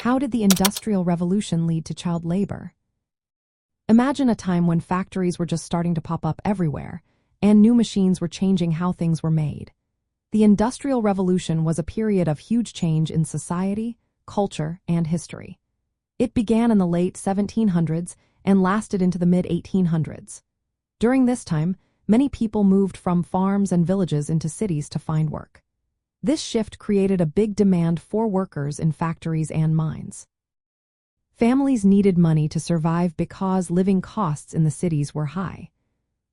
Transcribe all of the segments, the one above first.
How did the Industrial Revolution lead to child labor? Imagine a time when factories were just starting to pop up everywhere, and new machines were changing how things were made. The Industrial Revolution was a period of huge change in society, culture, and history. It began in the late 1700s and lasted into the mid-1800s. During this time, many people moved from farms and villages into cities to find work. This shift created a big demand for workers in factories and mines. Families needed money to survive because living costs in the cities were high.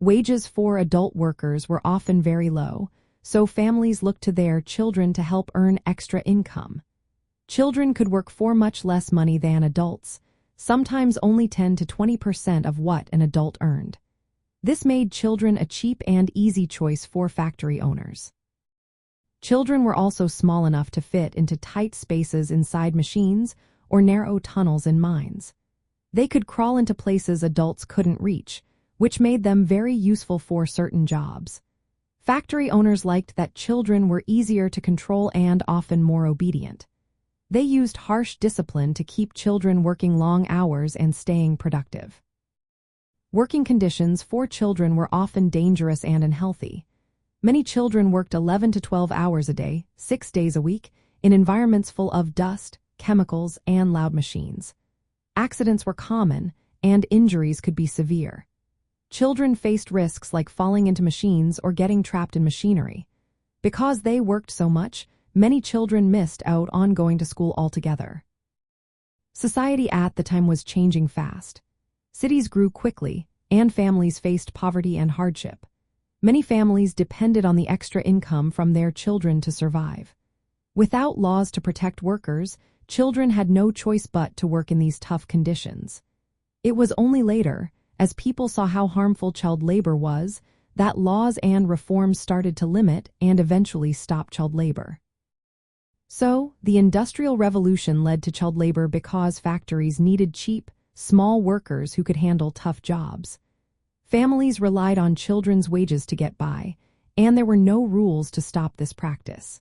Wages for adult workers were often very low, so families looked to their children to help earn extra income. Children could work for much less money than adults, sometimes only 10 to 20% of what an adult earned. This made children a cheap and easy choice for factory owners. Children were also small enough to fit into tight spaces inside machines or narrow tunnels in mines. They could crawl into places adults couldn't reach, which made them very useful for certain jobs. Factory owners liked that children were easier to control and often more obedient. They used harsh discipline to keep children working long hours and staying productive. Working conditions for children were often dangerous and unhealthy. Many children worked 11 to 12 hours a day, 6 days a week, in environments full of dust, chemicals, and loud machines. Accidents were common, and injuries could be severe. Children faced risks like falling into machines or getting trapped in machinery. Because they worked so much, many children missed out on going to school altogether. Society at the time was changing fast. Cities grew quickly, and families faced poverty and hardship. Many families depended on the extra income from their children to survive. Without laws to protect workers, children had no choice but to work in these tough conditions. It was only later, as people saw how harmful child labor was, that laws and reforms started to limit and eventually stop child labor. So, the Industrial Revolution led to child labor because factories needed cheap, small workers who could handle tough jobs. Families relied on children's wages to get by, and there were no rules to stop this practice.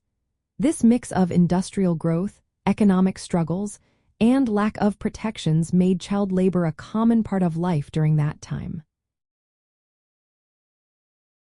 This mix of industrial growth, economic struggles, and lack of protections made child labor a common part of life during that time.